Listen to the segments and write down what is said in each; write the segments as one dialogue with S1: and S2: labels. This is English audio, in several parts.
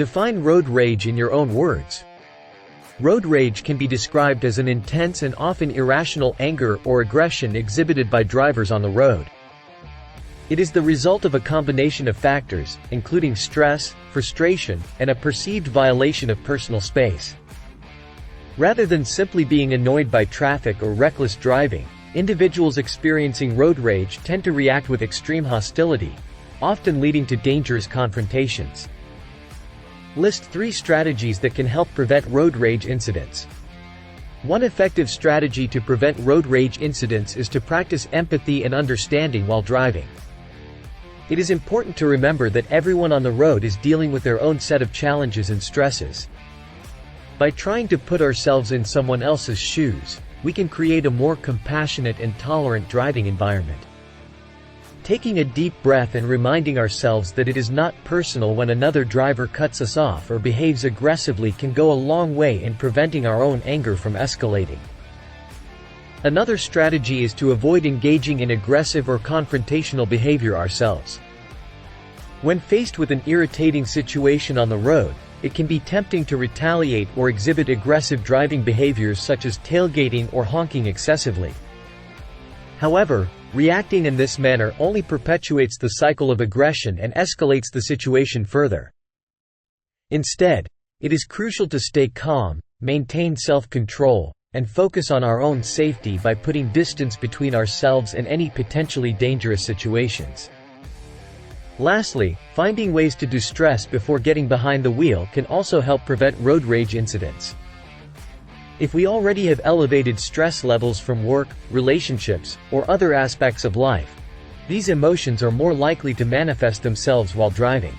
S1: Define road rage in your own words. Road rage can be described as an intense and often irrational anger or aggression exhibited by drivers on the road. It is the result of a combination of factors, including stress, frustration, and a perceived violation of personal space. Rather than simply being annoyed by traffic or reckless driving, individuals experiencing road rage tend to react with extreme hostility, often leading to dangerous confrontations. List 3 strategies that can help prevent road rage incidents. One effective strategy to prevent road rage incidents is to practice empathy and understanding while driving. It is important to remember that everyone on the road is dealing with their own set of challenges and stresses. By trying to put ourselves in someone else's shoes, we can create a more compassionate and tolerant driving environment. Taking a deep breath and reminding ourselves that it is not personal when another driver cuts us off or behaves aggressively can go a long way in preventing our own anger from escalating. Another strategy is to avoid engaging in aggressive or confrontational behavior ourselves. When faced with an irritating situation on the road, it can be tempting to retaliate or exhibit aggressive driving behaviors such as tailgating or honking excessively. However, reacting in this manner only perpetuates the cycle of aggression and escalates the situation further. Instead, it is crucial to stay calm, maintain self-control, and focus on our own safety by putting distance between ourselves and any potentially dangerous situations. Lastly, finding ways to de-stress before getting behind the wheel can also help prevent road rage incidents. If we already have elevated stress levels from work, relationships, or other aspects of life, these emotions are more likely to manifest themselves while driving.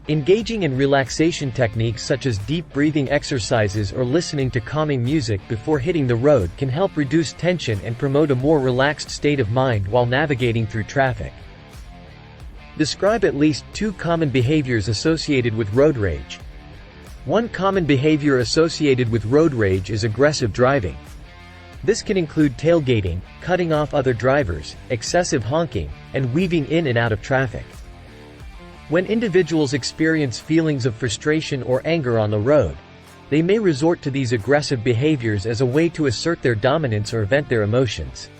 S1: Engaging in relaxation techniques such as deep breathing exercises or listening to calming music before hitting the road can help reduce tension and promote a more relaxed state of mind while navigating through traffic. Describe at least 2 common behaviors associated with road rage. One common behavior associated with road rage is aggressive driving. This can include tailgating, cutting off other drivers, excessive honking, and weaving in and out of traffic. When individuals experience feelings of frustration or anger on the road, they may resort to these aggressive behaviors as a way to assert their dominance or vent their emotions.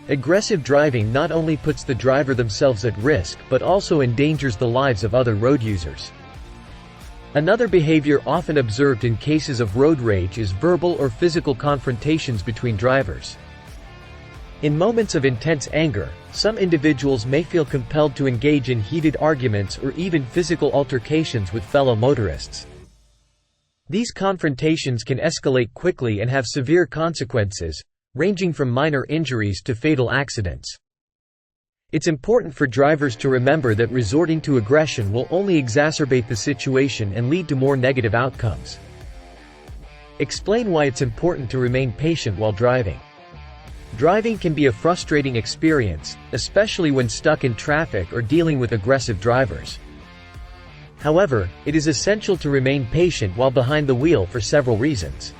S1: Aggressive driving not only puts the driver themselves at risk but also endangers the lives of other road users. Another behavior often observed in cases of road rage is verbal or physical confrontations between drivers. In moments of intense anger, some individuals may feel compelled to engage in heated arguments or even physical altercations with fellow motorists. These confrontations can escalate quickly and have severe consequences, ranging from minor injuries to fatal accidents. It's important for drivers to remember that resorting to aggression will only exacerbate the situation and lead to more negative outcomes. Explain why it's important to remain patient while driving. Driving can be a frustrating experience, especially when stuck in traffic or dealing with aggressive drivers. However, it is essential to remain patient while behind the wheel for several reasons.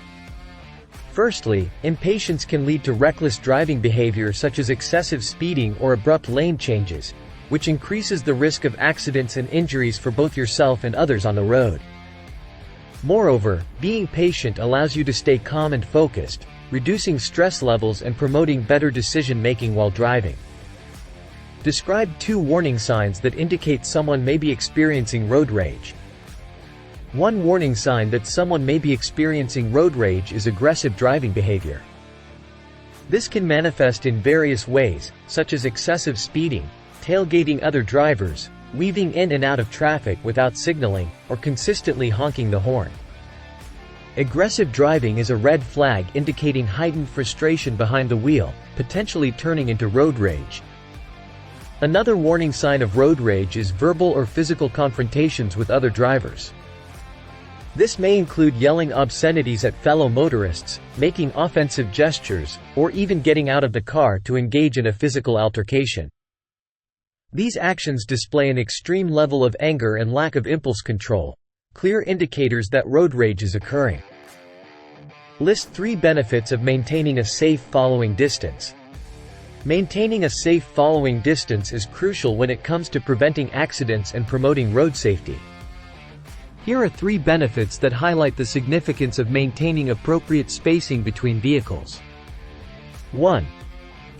S1: Firstly, impatience can lead to reckless driving behavior such as excessive speeding or abrupt lane changes, which increases the risk of accidents and injuries for both yourself and others on the road. Moreover, being patient allows you to stay calm and focused, reducing stress levels and promoting better decision-making while driving. Describe 2 warning signs that indicate someone may be experiencing road rage. One warning sign that someone may be experiencing road rage is aggressive driving behavior. This can manifest in various ways, such as excessive speeding, tailgating other drivers, weaving in and out of traffic without signaling, or consistently honking the horn. Aggressive driving is a red flag indicating heightened frustration behind the wheel, potentially turning into road rage. Another warning sign of road rage is verbal or physical confrontations with other drivers. This may include yelling obscenities at fellow motorists, making offensive gestures, or even getting out of the car to engage in a physical altercation. These actions display an extreme level of anger and lack of impulse control, clear indicators that road rage is occurring. List 3 benefits of maintaining a safe following distance. Maintaining a safe following distance is crucial when it comes to preventing accidents and promoting road safety. Here are 3 benefits that highlight the significance of maintaining appropriate spacing between vehicles. 1.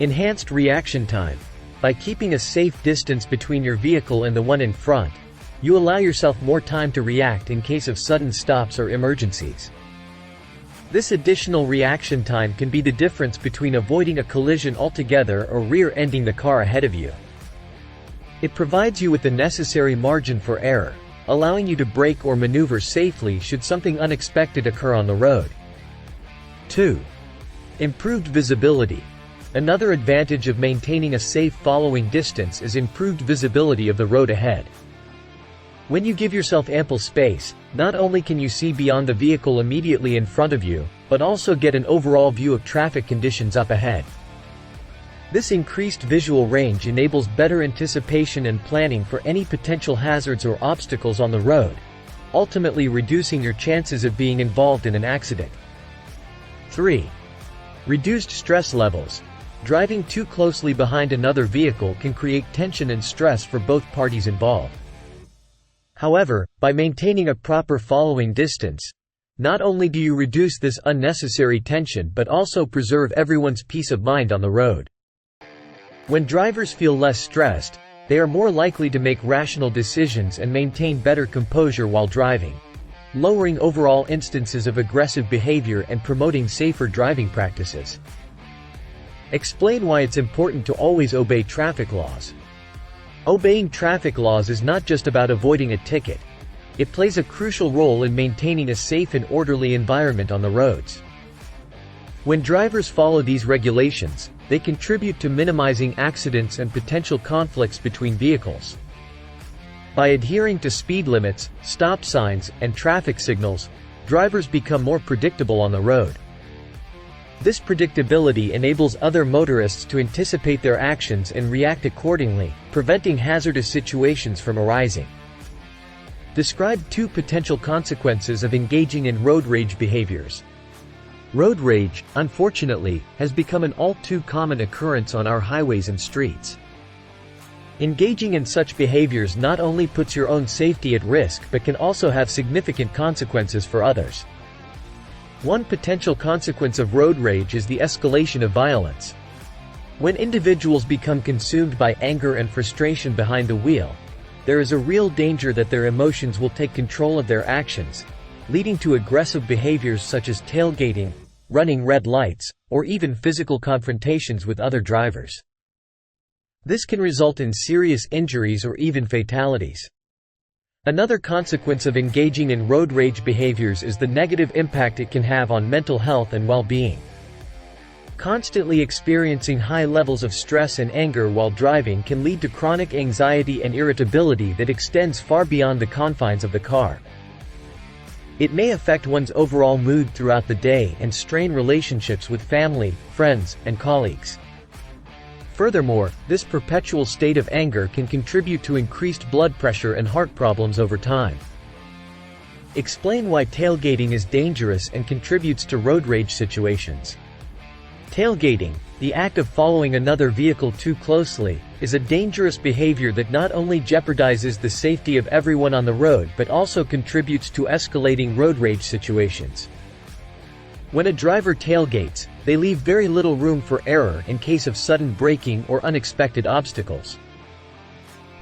S1: Enhanced reaction time. By keeping a safe distance between your vehicle and the one in front, you allow yourself more time to react in case of sudden stops or emergencies. This additional reaction time can be the difference between avoiding a collision altogether or rear-ending the car ahead of you. It provides you with the necessary margin for error, allowing you to brake or maneuver safely should something unexpected occur on the road. 2. Improved visibility. Another advantage of maintaining a safe following distance is improved visibility of the road ahead. When you give yourself ample space, not only can you see beyond the vehicle immediately in front of you, but also get an overall view of traffic conditions up ahead. This increased visual range enables better anticipation and planning for any potential hazards or obstacles on the road, ultimately reducing your chances of being involved in an accident. 3. Reduced stress levels. Driving too closely behind another vehicle can create tension and stress for both parties involved. However, by maintaining a proper following distance, not only do you reduce this unnecessary tension but also preserve everyone's peace of mind on the road. When drivers feel less stressed, they are more likely to make rational decisions and maintain better composure while driving, lowering overall instances of aggressive behavior and promoting safer driving practices. Explain why it's important to always obey traffic laws. Obeying traffic laws is not just about avoiding a ticket. It plays a crucial role in maintaining a safe and orderly environment on the roads. When drivers follow these regulations, they contribute to minimizing accidents and potential conflicts between vehicles. By adhering to speed limits, stop signs, and traffic signals, drivers become more predictable on the road. This predictability enables other motorists to anticipate their actions and react accordingly, preventing hazardous situations from arising. Describe 2 potential consequences of engaging in road rage behaviors. Road rage, unfortunately, has become an all too common occurrence on our highways and streets. Engaging in such behaviors not only puts your own safety at risk but can also have significant consequences for others. One potential consequence of road rage is the escalation of violence. When individuals become consumed by anger and frustration behind the wheel, there is a real danger that their emotions will take control of their actions, leading to aggressive behaviors such as tailgating, running red lights, or even physical confrontations with other drivers. This can result in serious injuries or even fatalities. Another consequence of engaging in road rage behaviors is the negative impact it can have on mental health and well-being. Constantly experiencing high levels of stress and anger while driving can lead to chronic anxiety and irritability that extends far beyond the confines of the car. It may affect one's overall mood throughout the day and strain relationships with family, friends, and colleagues. Furthermore, this perpetual state of anger can contribute to increased blood pressure and heart problems over time. Explain why tailgating is dangerous and contributes to road rage situations. Tailgating, the act of following another vehicle too closely, is a dangerous behavior that not only jeopardizes the safety of everyone on the road but also contributes to escalating road rage situations. When a driver tailgates, they leave very little room for error in case of sudden braking or unexpected obstacles.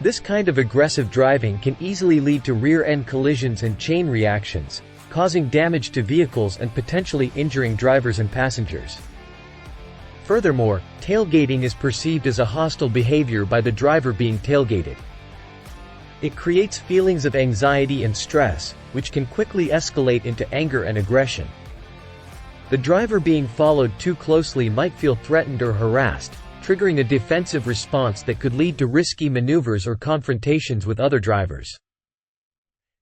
S1: This kind of aggressive driving can easily lead to rear-end collisions and chain reactions, causing damage to vehicles and potentially injuring drivers and passengers. Furthermore, tailgating is perceived as a hostile behavior by the driver being tailgated. It creates feelings of anxiety and stress, which can quickly escalate into anger and aggression. The driver being followed too closely might feel threatened or harassed, triggering a defensive response that could lead to risky maneuvers or confrontations with other drivers.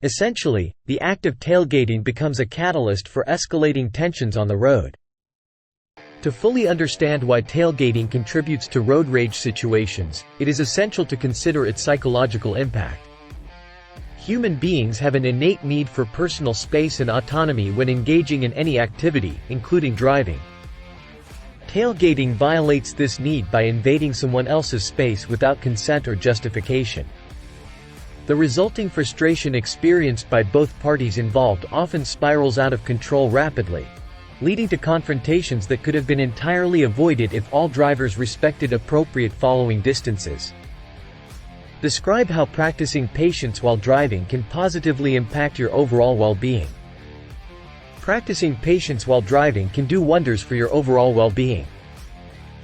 S1: Essentially, the act of tailgating becomes a catalyst for escalating tensions on the road. To fully understand why tailgating contributes to road rage situations, it is essential to consider its psychological impact. Human beings have an innate need for personal space and autonomy when engaging in any activity, including driving. Tailgating violates this need by invading someone else's space without consent or justification. The resulting frustration experienced by both parties involved often spirals out of control rapidly, leading to confrontations that could have been entirely avoided if all drivers respected appropriate following distances. Describe how practicing patience while driving can positively impact your overall well-being. Practicing patience while driving can do wonders for your overall well-being.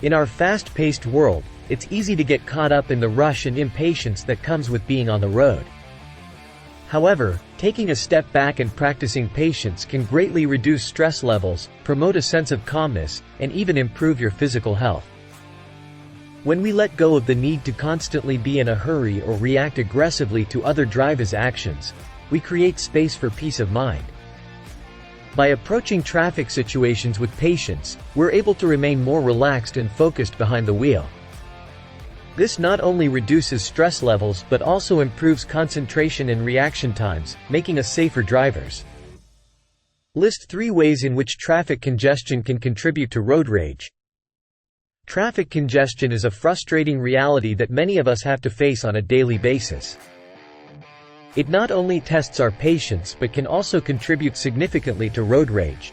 S1: In our fast-paced world, it's easy to get caught up in the rush and impatience that comes with being on the road. However, taking a step back and practicing patience can greatly reduce stress levels, promote a sense of calmness, and even improve your physical health. When we let go of the need to constantly be in a hurry or react aggressively to other drivers' actions, we create space for peace of mind. By approaching traffic situations with patience, we're able to remain more relaxed and focused behind the wheel. This not only reduces stress levels but also improves concentration and reaction times, making us safer drivers. List 3 ways in which traffic congestion can contribute to road rage. Traffic congestion is a frustrating reality that many of us have to face on a daily basis. It not only tests our patience but can also contribute significantly to road rage.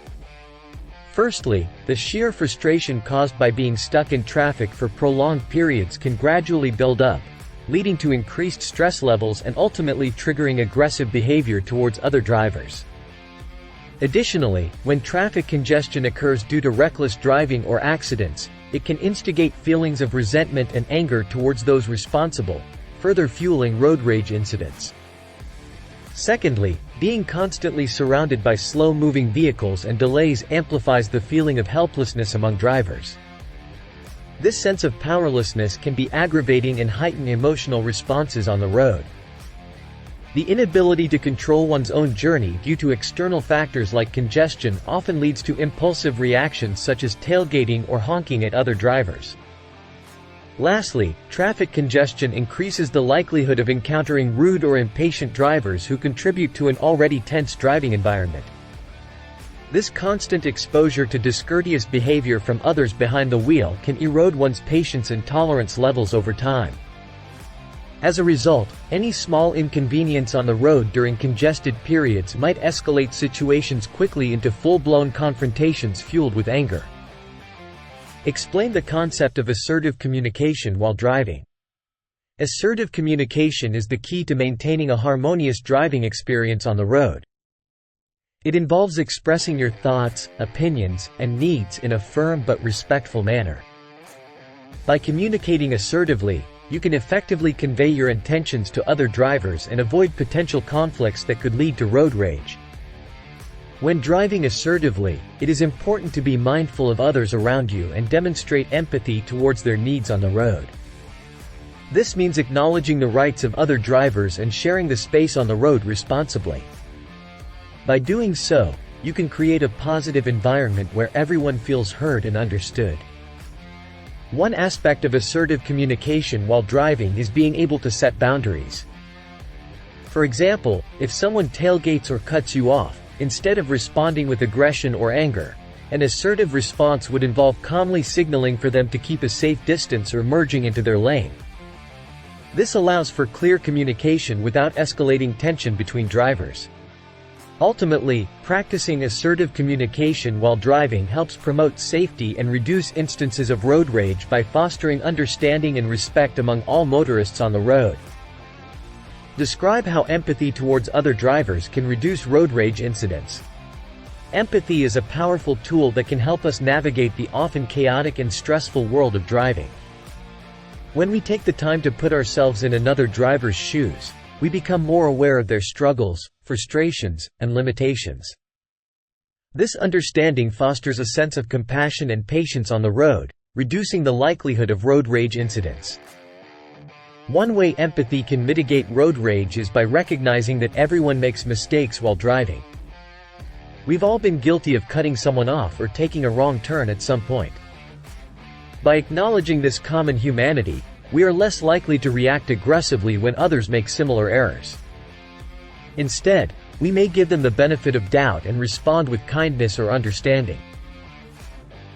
S1: Firstly, the sheer frustration caused by being stuck in traffic for prolonged periods can gradually build up, leading to increased stress levels and ultimately triggering aggressive behavior towards other drivers. Additionally, when traffic congestion occurs due to reckless driving or accidents, it can instigate feelings of resentment and anger towards those responsible, further fueling road rage incidents. Secondly, being constantly surrounded by slow-moving vehicles and delays amplifies the feeling of helplessness among drivers. This sense of powerlessness can be aggravating and heighten emotional responses on the road. The inability to control one's own journey due to external factors like congestion often leads to impulsive reactions such as tailgating or honking at other drivers. Lastly, traffic congestion increases the likelihood of encountering rude or impatient drivers who contribute to an already tense driving environment. This constant exposure to discourteous behavior from others behind the wheel can erode one's patience and tolerance levels over time. As a result, any small inconvenience on the road during congested periods might escalate situations quickly into full-blown confrontations fueled with anger. Explain the concept of assertive communication while driving. Assertive communication is the key to maintaining a harmonious driving experience on the road. It involves expressing your thoughts, opinions, and needs in a firm but respectful manner. By communicating assertively, you can effectively convey your intentions to other drivers and avoid potential conflicts that could lead to road rage. When driving assertively, it is important to be mindful of others around you and demonstrate empathy towards their needs on the road. This means acknowledging the rights of other drivers and sharing the space on the road responsibly. By doing so, you can create a positive environment where everyone feels heard and understood. One aspect of assertive communication while driving is being able to set boundaries. For example, if someone tailgates or cuts you off, instead of responding with aggression or anger, an assertive response would involve calmly signaling for them to keep a safe distance or merging into their lane. This allows for clear communication without escalating tension between drivers. Ultimately, practicing assertive communication while driving helps promote safety and reduce instances of road rage by fostering understanding and respect among all motorists on the road. Describe how empathy towards other drivers can reduce road rage incidents. Empathy is a powerful tool that can help us navigate the often chaotic and stressful world of driving. When we take the time to put ourselves in another driver's shoes, we become more aware of their struggles, frustrations, and limitations. This understanding fosters a sense of compassion and patience on the road, reducing the likelihood of road rage incidents. One way empathy can mitigate road rage is by recognizing that everyone makes mistakes while driving. We've all been guilty of cutting someone off or taking a wrong turn at some point. By acknowledging this common humanity, we are less likely to react aggressively when others make similar errors. Instead, we may give them the benefit of doubt and respond with kindness or understanding.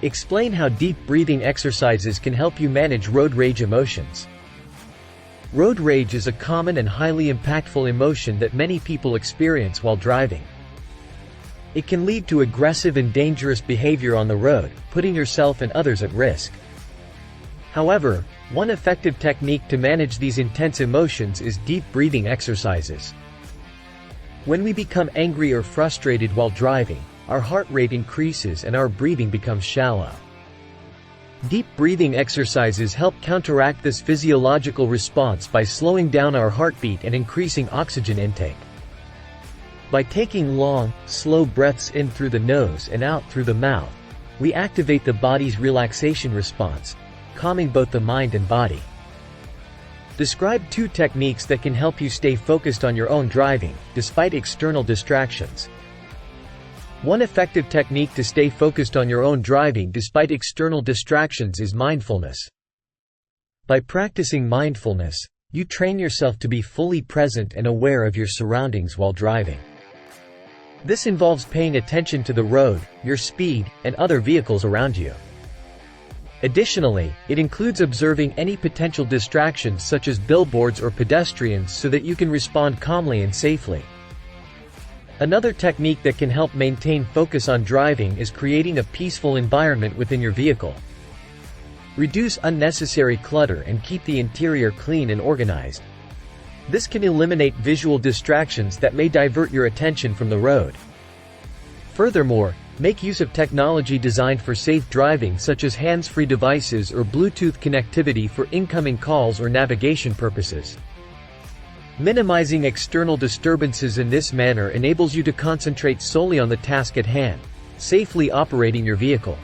S1: Explain how deep breathing exercises can help you manage road rage emotions. Road rage is a common and highly impactful emotion that many people experience while driving. It can lead to aggressive and dangerous behavior on the road, putting yourself and others at risk. However, one effective technique to manage these intense emotions is deep breathing exercises. When we become angry or frustrated while driving, our heart rate increases and our breathing becomes shallow. Deep breathing exercises help counteract this physiological response by slowing down our heartbeat and increasing oxygen intake. By taking long, slow breaths in through the nose and out through the mouth, we activate the body's relaxation response, calming both the mind and body. Describe 2 techniques that can help you stay focused on your own driving, despite external distractions. One effective technique to stay focused on your own driving despite external distractions is mindfulness. By practicing mindfulness, you train yourself to be fully present and aware of your surroundings while driving. This involves paying attention to the road, your speed, and other vehicles around you. Additionally, it includes observing any potential distractions such as billboards or pedestrians so that you can respond calmly and safely. Another technique that can help maintain focus on driving is creating a peaceful environment within your vehicle. Reduce unnecessary clutter and keep the interior clean and organized. This can eliminate visual distractions that may divert your attention from the road. Furthermore, make use of technology designed for safe driving such as hands-free devices or Bluetooth connectivity for incoming calls or navigation purposes. Minimizing external disturbances in this manner enables you to concentrate solely on the task at hand, safely operating your vehicle.